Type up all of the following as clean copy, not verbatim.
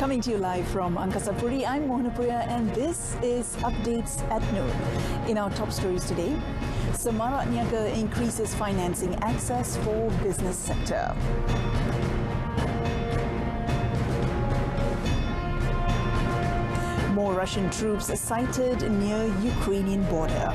Coming to you live from Angkasapuri, I'm Mohanapuriya and this is Updates at Noon. In our top stories today, Semarak Niaga increases financing access for business sector. More Russian troops sighted near Ukrainian border.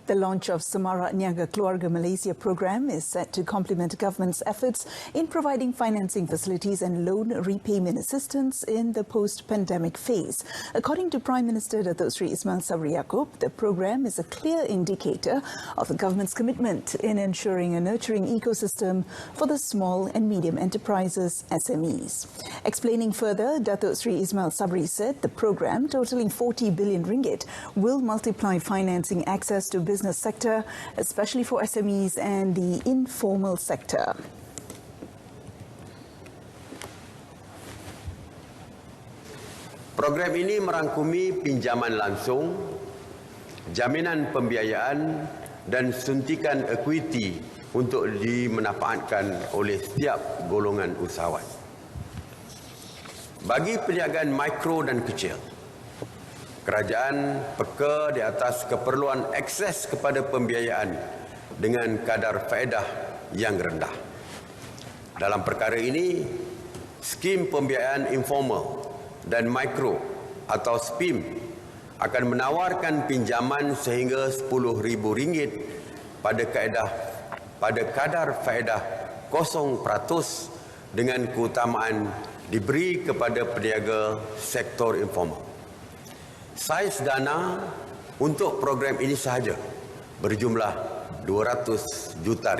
The launch of Semarak Niaga Keluarga Malaysia program is set to complement government's efforts in providing financing facilities and loan repayment assistance in the post-pandemic phase. According to Prime Minister Datuk Seri Ismail Sabri Yaakob, the program is a clear indicator of the government's commitment in ensuring a nurturing ecosystem for the small and medium enterprises, SMEs. Explaining further, Datuk Seri Ismail Sabri said the program, totaling 40 billion ringgit, will multiply financing access to business sector, especially for SMEs and the informal sector. Program ini merangkumi pinjaman langsung, jaminan pembiayaan dan suntikan ekuiti untuk dimanfaatkan oleh setiap golongan usahawan. Bagi perniagaan mikro dan kecil, kerajaan peka di atas keperluan akses kepada pembiayaan dengan kadar faedah yang rendah. Dalam perkara ini, skim pembiayaan informal dan mikro atau SPIM akan menawarkan pinjaman sehingga RM10,000 pada kadar faedah 0% dengan keutamaan diberi kepada peniaga sektor informal. Saiz dana untuk program ini sahaja berjumlah RM200 juta.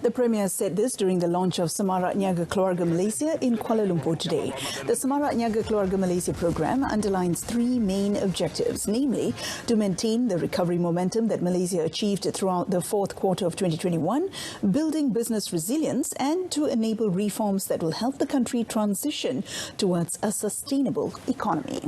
The Premier said this during the launch of Semarak Niaga Keluarga Malaysia in Kuala Lumpur today. The Semarak Niaga Keluarga Malaysia program underlines three main objectives, namely to maintain the recovery momentum that Malaysia achieved throughout the fourth quarter of 2021, building business resilience, and to enable reforms that will help the country transition towards a sustainable economy.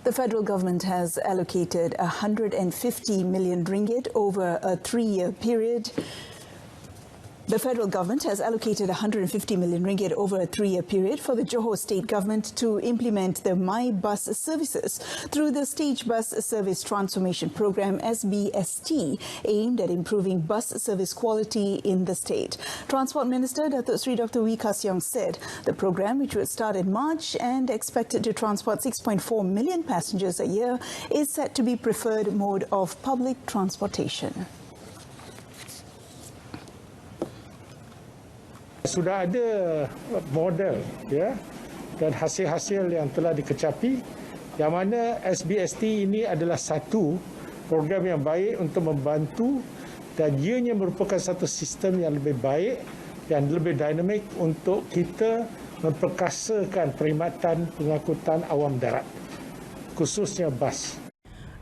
The federal government has allocated 150 million ringgit over a 3-year period. The federal government has allocated 150 million ringgit over a 3-year period for the Johor state government to implement the My Bus services through the Stage Bus Service Transformation Program (SBST), aimed at improving bus service quality in the state. Transport Minister Datuk Seri Dr. Wee Ka Siong said the program, which will start in March and expected to transport 6.4 million passengers a year, is set to be preferred mode of public transportation. Sudah ada model ya dan hasil-hasil yang telah dikecapi, yang mana SBST ini adalah satu program yang baik untuk membantu dan ianya merupakan satu sistem yang lebih baik dan lebih dinamik untuk kita memperkasakan perkhidmatan pengangkutan awam darat, khususnya bas.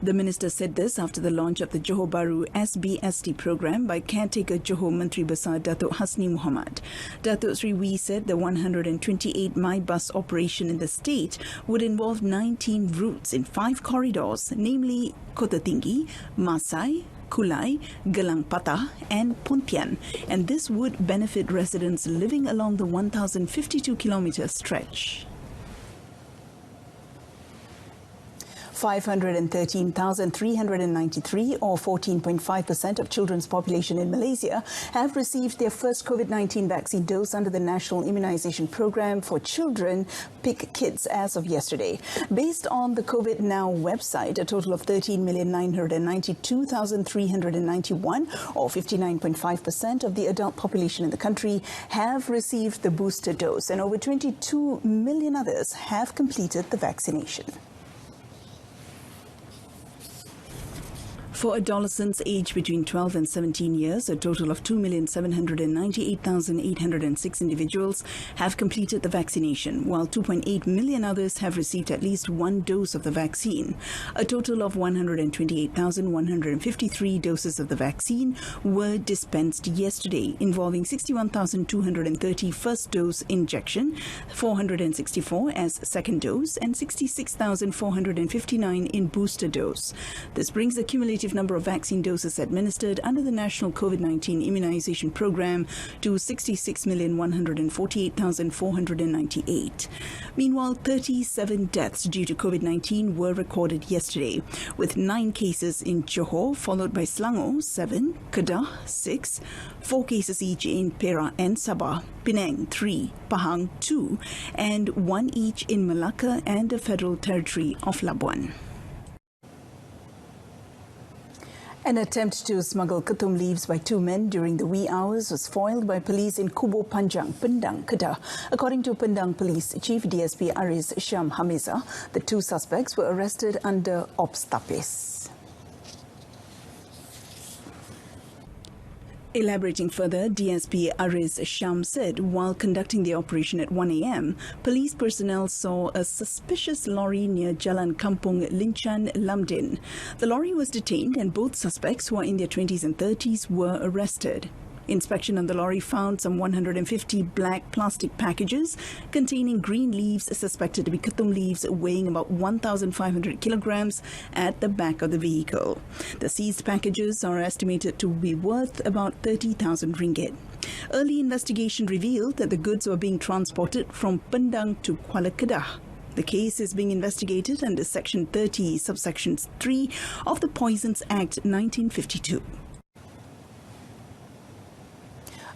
The minister said this after the launch of the Johor Bahru SBST program by caretaker Johor Menteri Besar Datuk Hasni Mohamad. Datuk Sri Wee said the 128 My Bus operation in the state would involve 19 routes in 5 corridors, namely Kota Tinggi, Masai, Kulai, Gelang Patah and Pontian, and this would benefit residents living along the 1,052-kilometre stretch. 513,393 or 14.5% of children's population in Malaysia have received their first COVID-19 vaccine dose under the National Immunisation Programme for Children, PIC Kids, as of yesterday. Based on the COVID Now website, a total of 13,992,391 or 59.5% of the adult population in the country have received the booster dose, and over 22 million others have completed the vaccination. For adolescents aged between 12 and 17 years, a total of 2,798,806 individuals have completed the vaccination, while 2.8 million others have received at least one dose of the vaccine. A total of 128,153 doses of the vaccine were dispensed yesterday, involving 61,230 first dose injection, 464 as second dose, and 66,459 in booster dose. This brings the cumulative number of vaccine doses administered under the National COVID-19 Immunization Program to 66,148,498. Meanwhile, 37 deaths due to COVID-19 were recorded yesterday, with 9 cases in Johor, followed by Selangor 7, Kedah 6, 4 cases each in Perak and Sabah, Penang 3, Pahang 2, and 1 each in Malacca and the Federal Territory of Labuan. An attempt to smuggle ketum leaves by 2 men during the wee hours was foiled by police in Kubur Panjang, Pendang, Kedah. According to Pendang Police Chief DSP Aris Syam Hamiza, the 2 suspects were arrested under Ops Tapis. Elaborating further, DSP Aris Syam said while conducting the operation at 1 a.m., police personnel saw a suspicious lorry near Jalan Kampung Linchan, Lamdin. The lorry was detained and both suspects, who are in their 20s and 30s, were arrested. Inspection on the lorry found some 150 black plastic packages containing green leaves suspected to be ketum leaves weighing about 1,500 kilograms at the back of the vehicle. The seized packages are estimated to be worth about 30,000 ringgit. Early investigation revealed that the goods were being transported from Pendang to Kuala Kedah. The case is being investigated under Section 30, Subsection 3 of the Poisons Act 1952.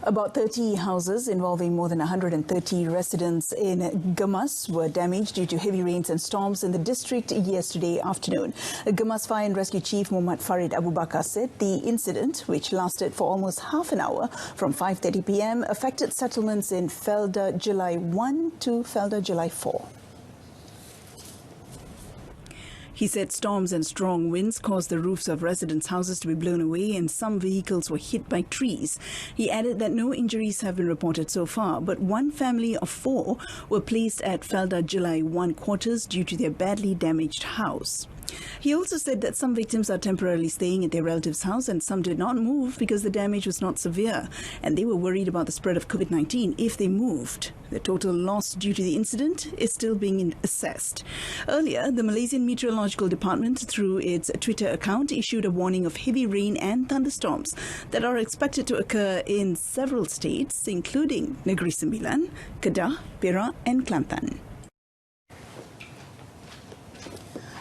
About 30 houses involving more than 130 residents in Gemas were damaged due to heavy rains and storms in the district yesterday afternoon. Gemas Fire and Rescue Chief Muhammad Farid Abu Bakar said the incident, which lasted for almost half an hour from 5:30 p.m., affected settlements in Felda July 1 to Felda July 4. He said storms and strong winds caused the roofs of residents' houses to be blown away and some vehicles were hit by trees. He added that no injuries have been reported so far, but one family of 4 were placed at Felda July 1 quarters due to their badly damaged house. He also said that some victims are temporarily staying at their relatives' house and some did not move because the damage was not severe and they were worried about the spread of COVID-19 if they moved. The total loss due to the incident is still being assessed. Earlier, the Malaysian Meteorological Department, through its Twitter account, issued a warning of heavy rain and thunderstorms that are expected to occur in several states, including Negeri Sembilan, Kedah, Perak and Kelantan.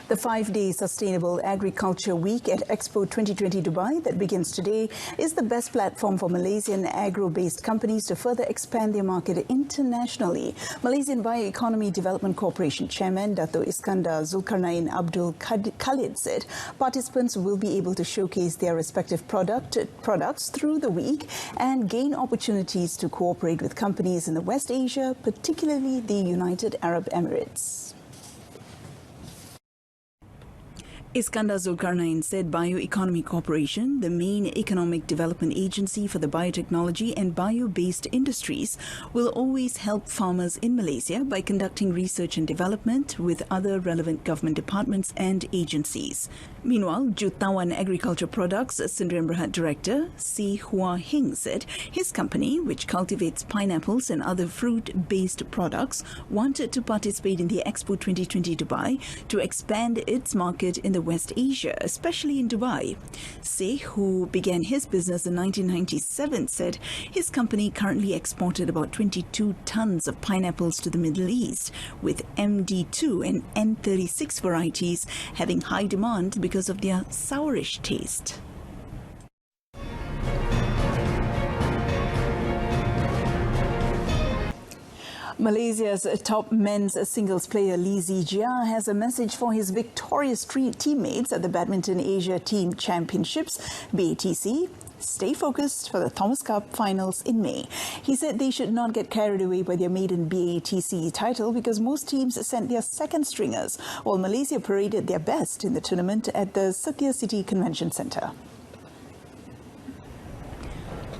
The 5-day Sustainable Agriculture Week at Expo 2020 Dubai that begins today is the best platform for Malaysian agro-based companies to further expand their market internationally. Malaysian Bioeconomy Development Corporation Chairman Dato' Iskandar Zulkarnain Abdul Khalid said participants will be able to showcase their respective products through the week and gain opportunities to cooperate with companies in the West Asia, particularly the United Arab Emirates. Iskandar Zulkarnain said Bioeconomy Corporation, the main economic development agency for the biotechnology and bio-based industries, will always help farmers in Malaysia by conducting research and development with other relevant government departments and agencies. Meanwhile, Jutawan Agriculture Products Sdn Bhd Director Si Hua Hing said his company, which cultivates pineapples and other fruit-based products, wanted to participate in the Expo 2020 Dubai to expand its market in the West Asia, especially in Dubai. Si, who began his business in 1997, said his company currently exported about 22 tons of pineapples to the Middle East, with MD2 and N36 varieties having high demand because of their sourish taste. Malaysia's top men's singles player Lee Zijia has a message for his victorious teammates at the Badminton Asia Team Championships, BATC. stay focused for the Thomas Cup finals in May. He said they should not get carried away by their maiden BATC title because most teams sent their second stringers, while Malaysia paraded their best in the tournament at the Setia City Convention Centre.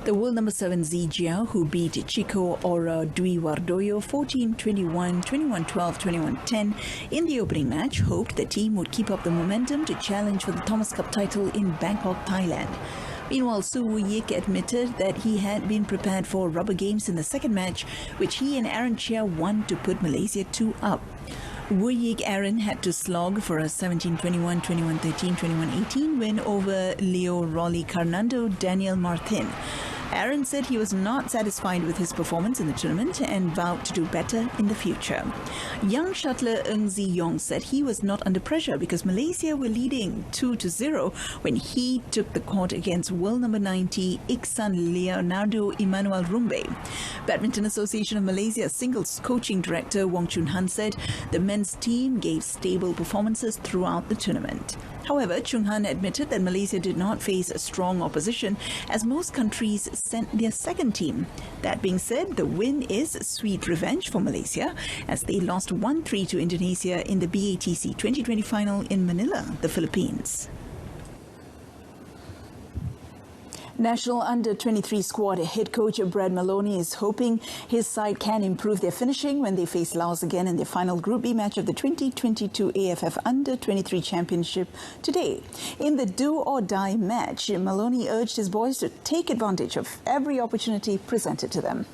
The world number 7 Zijia, who beat Chico Ora Dwi Wardoyo 14-21, 21-12, 21-10 in the opening match, hoped the team would keep up the momentum to challenge for the Thomas Cup title in Bangkok, Thailand. Meanwhile, Su Wu Yik admitted that he had been prepared for rubber games in the second match, which he and Aaron Chia won to put Malaysia 2 up. Wu Yik Aaron had to slog for a 17-21, 21-13, 21-18 win over Leo Rolly Carnando Daniel Martin. Aaron said he was not satisfied with his performance in the tournament and vowed to do better in the future. Young shuttler Ng Zi Yong said he was not under pressure because Malaysia were leading 2-0 when he took the court against world number 90 Iksan Leonardo Emmanuel Rumbe. Badminton Association of Malaysia singles coaching director Wong Chun Han said the men's team gave stable performances throughout the tournament. However, Chung Han admitted that Malaysia did not face a strong opposition as most countries sent their second team. That being said, the win is sweet revenge for Malaysia as they lost 1-3 to Indonesia in the BATC 2020 final in Manila, the Philippines. National Under-23 squad head coach Brad Maloney is hoping his side can improve their finishing when they face Laos again in their final Group B match of the 2022 AFF Under-23 Championship today. In the do-or-die match, Maloney urged his boys to take advantage of every opportunity presented to them.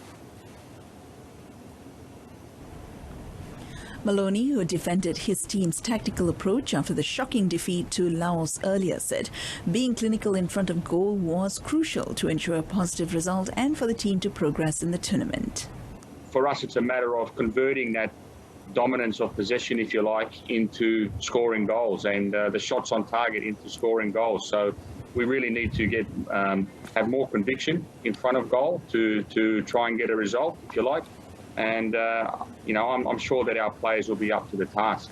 Maloney, who defended his team's tactical approach after the shocking defeat to Laos earlier, said being clinical in front of goal was crucial to ensure a positive result and for the team to progress in the tournament. For us, it's a matter of converting that dominance of possession, if you like, into scoring goals and the shots on target into scoring goals. So we really need to get have more conviction in front of goal to try and get a result, if you like. And, I'm sure that our players will be up to the task.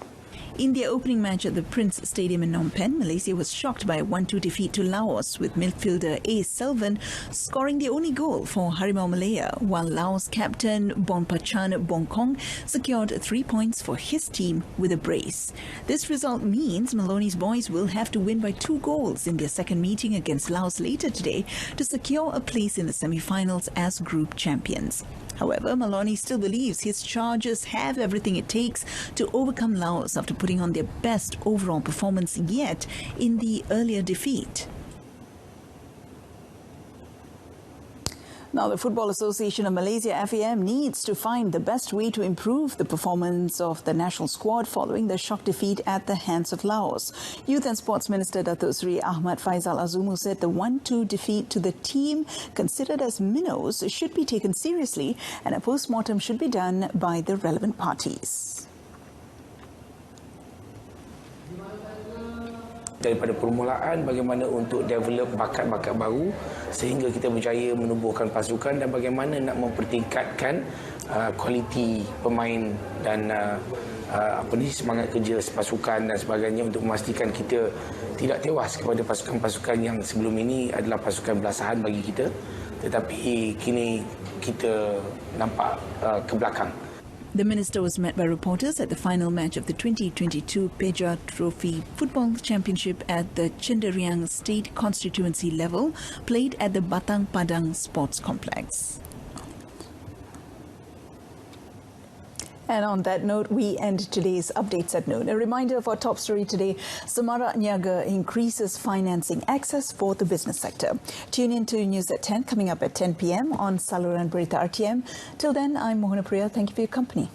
In their opening match at the Prince Stadium in Phnom Penh, Malaysia was shocked by a 1-2 defeat to Laos, with midfielder A. Selvin scoring the only goal for Harimau Malaya, while Laos captain Bonpachan Bongkong secured 3 points for his team with a brace. This result means Maloney's boys will have to win by 2 goals in their second meeting against Laos later today to secure a place in the semi-finals as group champions. However, Maloney still believes his Chargers have everything it takes to overcome Laos after putting on their best overall performance yet in the earlier defeat. Now, the Football Association of Malaysia, FAM, needs to find the best way to improve the performance of the national squad following the shock defeat at the hands of Laos. Youth and Sports Minister Datuk Seri Ahmad Faizal Azumu said the 1-2 defeat to the team considered as minnows should be taken seriously and a post-mortem should be done by the relevant parties. Daripada permulaan bagaimana untuk develop bakat-bakat baru sehingga kita berjaya menubuhkan pasukan dan bagaimana nak mempertingkatkan kualiti pemain dan semangat kerja pasukan dan sebagainya untuk memastikan kita tidak tewas kepada pasukan-pasukan yang sebelum ini adalah pasukan belasahan bagi kita, tetapi kini kita nampak ke belakang. The minister was met by reporters at the final match of the 2022 Peja Trophy Football Championship at the Chenderiang State Constituency level, played at the Batang Padang Sports Complex. And on that note, we end today's updates at noon. A reminder of our top story today: Semara Niaga increases financing access for the business sector. Tune in to News at 10, coming up at 10 p.m. on Saluran Berita RTM. Till then, I'm Mohana Priya. Thank you for your company.